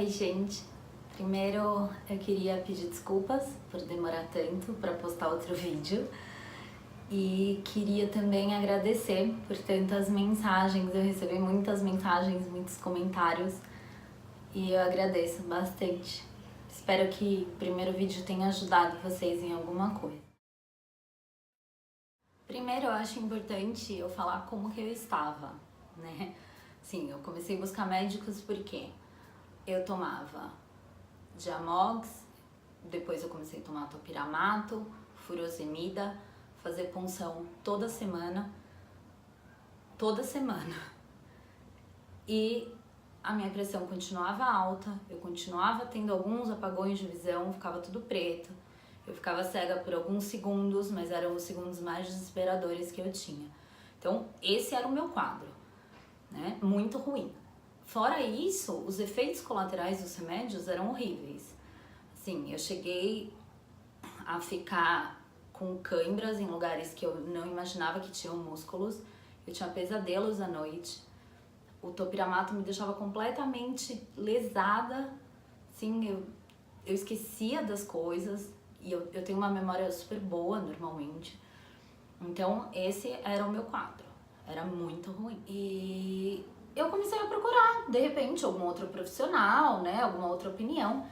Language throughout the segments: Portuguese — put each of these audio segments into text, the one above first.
Oi, gente. Primeiro, eu queria pedir desculpas por demorar tanto para postar outro vídeo. E queria também agradecer por tantas mensagens. Eu recebi muitas mensagens, muitos comentários. E eu agradeço bastante. Espero que o primeiro vídeo tenha ajudado vocês em alguma coisa. Primeiro, eu acho importante eu falar como que eu estava, né? Sim, eu comecei a buscar médicos porque eu tomava Diamox, depois eu comecei a tomar topiramato, furosemida, fazer punção toda semana. E a minha pressão continuava alta, eu continuava tendo alguns apagões de visão, ficava tudo preto. Eu ficava cega por alguns segundos, mas eram os segundos mais desesperadores que eu tinha. Então, esse era o meu quadro, né? Muito ruim. Fora isso, os efeitos colaterais dos remédios eram horríveis. Assim, eu cheguei a ficar com cãibras em lugares que eu não imaginava que tinham músculos. Eu tinha pesadelos à noite. O topiramato me deixava completamente lesada. Assim, eu esquecia das coisas. E eu tenho uma memória super boa, normalmente. Então, esse era o meu quadro. Era muito ruim. E eu comecei a procurar, de repente, algum outro profissional, né? Alguma outra opinião.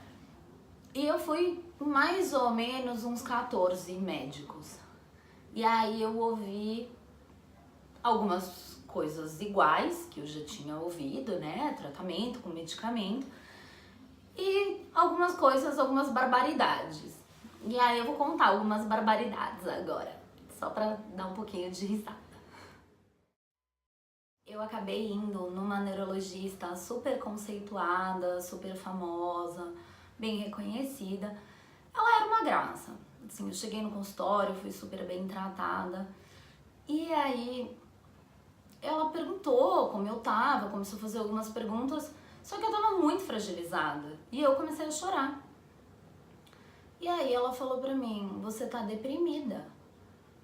E eu fui mais ou menos uns 14 médicos. E aí eu ouvi algumas coisas iguais, que eu já tinha ouvido, né? Tratamento com medicamento. E algumas coisas, algumas barbaridades. E aí eu vou contar algumas barbaridades agora, só pra dar um pouquinho de risada. Eu acabei indo numa neurologista super conceituada, super famosa, bem reconhecida. Ela era uma graça. Assim, eu cheguei no consultório, fui super bem tratada. E aí ela perguntou como eu tava, começou a fazer algumas perguntas, só que eu tava muito fragilizada. E eu comecei a chorar. E aí ela falou pra mim, você tá deprimida,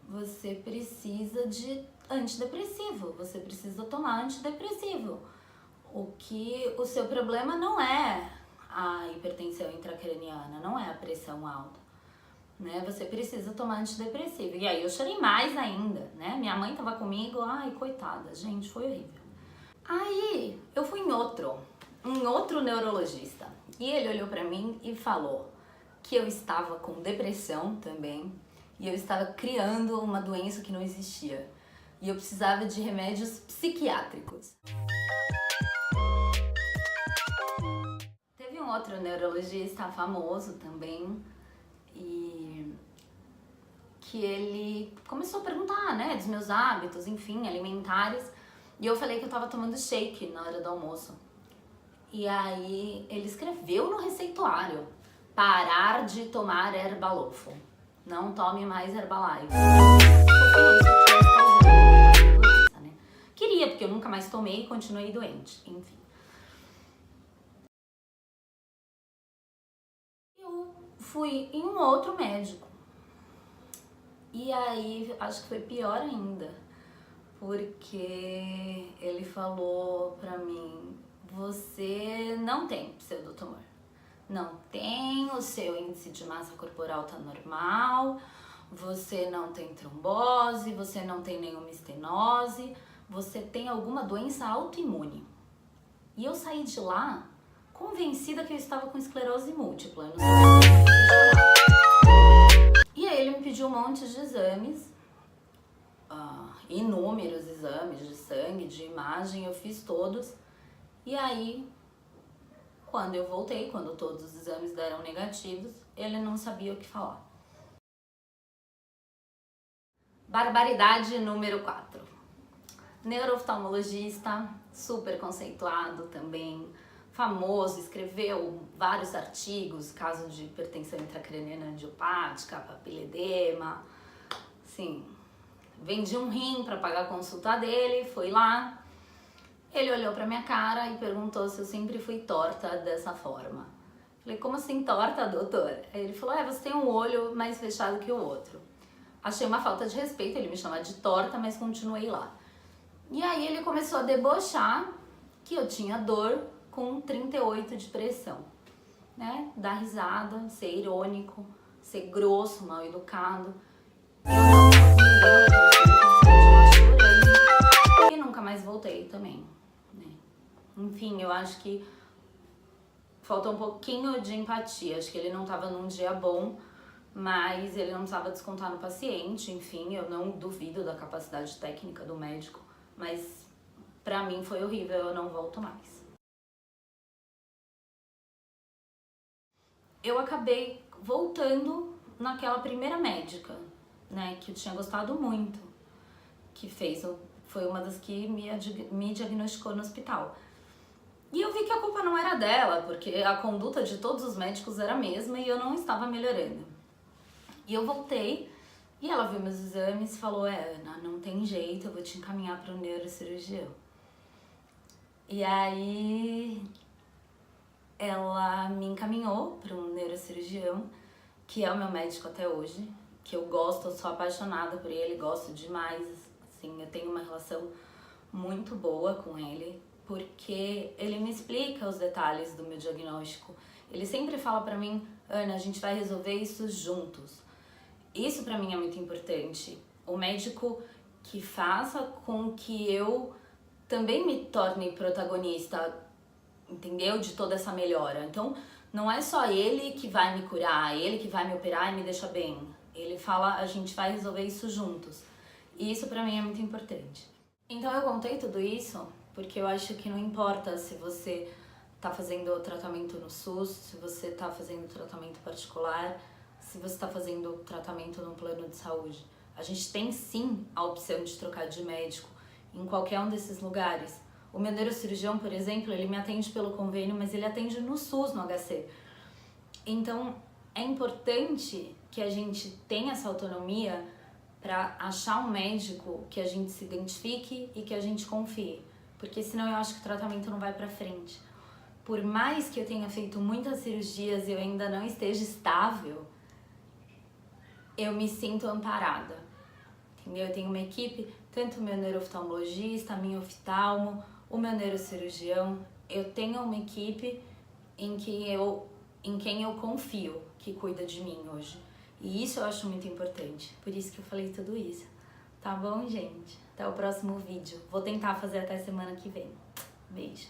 você precisa de antidepressivo, você precisa tomar antidepressivo. O seu problema não é a hipertensão intracraniana, não é a pressão alta, né? Você precisa tomar antidepressivo. E aí eu chorei mais ainda, né? Minha mãe tava comigo, ai, coitada, gente, foi horrível. Aí eu fui em outro neurologista, e ele olhou pra mim e falou que eu estava com depressão também, e eu estava criando uma doença que não existia. E eu precisava de remédios psiquiátricos. Teve um outro neurologista famoso também, e que ele começou a perguntar, né, dos meus hábitos, enfim, alimentares. E eu falei que eu tava tomando shake na hora do almoço. E aí ele escreveu no receituário: parar de tomar Herbalofo. Não tome mais Herbalife. Queria, porque eu nunca mais tomei e continuei doente. Enfim. Eu fui em um outro médico. E aí, acho que foi pior ainda. Porque ele falou pra mim, você não tem pseudotumor. Não tem, o seu índice de massa corporal tá normal, você não tem trombose, você não tem nenhuma estenose, você tem alguma doença autoimune. E eu saí de lá convencida que eu estava com esclerose múltipla. Eu não sabia. E aí ele me pediu um monte de exames, inúmeros exames de sangue, de imagem, eu fiz todos. E aí, quando eu voltei, quando todos os exames deram negativos, ele não sabia o que falar. Barbaridade número 4. Neurooftalmologista, super conceituado também, famoso, escreveu vários artigos, caso de hipertensão intracraniana idiopática, papiledema, assim, vendi um rim para pagar a consulta dele, fui lá. Ele olhou pra minha cara e perguntou se eu sempre fui torta dessa forma. Falei, como assim torta, doutor? Aí ele falou, você tem um olho mais fechado que o outro. Achei uma falta de respeito ele me chamar de torta, mas continuei lá. E aí ele começou a debochar que eu tinha dor com 38 de pressão, né? Dar risada, ser irônico, ser grosso, mal educado. E nunca mais voltei também, né? Enfim, eu acho que faltou um pouquinho de empatia. Acho que ele não estava num dia bom, mas ele não precisava descontar no paciente. Enfim, eu não duvido da capacidade técnica do médico, mas pra mim foi horrível, eu não volto mais. Eu acabei voltando naquela primeira médica, né, que eu tinha gostado muito, que foi uma das que me diagnosticou no hospital. E eu vi que a culpa não era dela, porque a conduta de todos os médicos era a mesma e eu não estava melhorando. E eu voltei e ela viu meus exames e falou: Ana, não tem jeito, eu vou te encaminhar para o neurocirurgião. E aí ela me encaminhou para um neurocirurgião, que é o meu médico até hoje, que eu gosto, eu sou apaixonada por ele, gosto demais, assim, eu tenho uma relação muito boa com ele, porque ele me explica os detalhes do meu diagnóstico. Ele sempre fala pra mim: Ana, a gente vai resolver isso juntos. Isso pra mim é muito importante. O médico que faça com que eu também me torne protagonista, entendeu? De toda essa melhora. Então, não é só ele que vai me curar, ele que vai me operar e me deixar bem. Ele fala: a gente vai resolver isso juntos. E isso pra mim é muito importante. Então eu contei tudo isso porque eu acho que não importa se você tá fazendo tratamento no SUS, se você tá fazendo tratamento particular, se você tá fazendo tratamento no plano de saúde. A gente tem sim a opção de trocar de médico em qualquer um desses lugares. O meu neurocirurgião, por exemplo, ele me atende pelo convênio, mas ele atende no SUS, no HC. Então é importante que a gente tenha essa autonomia para achar um médico que a gente se identifique e que a gente confie, porque senão eu acho que o tratamento não vai para frente. Por mais que eu tenha feito muitas cirurgias e eu ainda não esteja estável, eu me sinto amparada, entendeu? Eu tenho uma equipe, tanto o meu neurooftalmologista, a minha oftalmo, o meu neurocirurgião, eu tenho uma equipe em quem eu confio, que cuida de mim hoje. E isso eu acho muito importante, por isso que eu falei tudo isso. Tá bom, gente? Até o próximo vídeo. Vou tentar fazer até semana que vem. Beijo.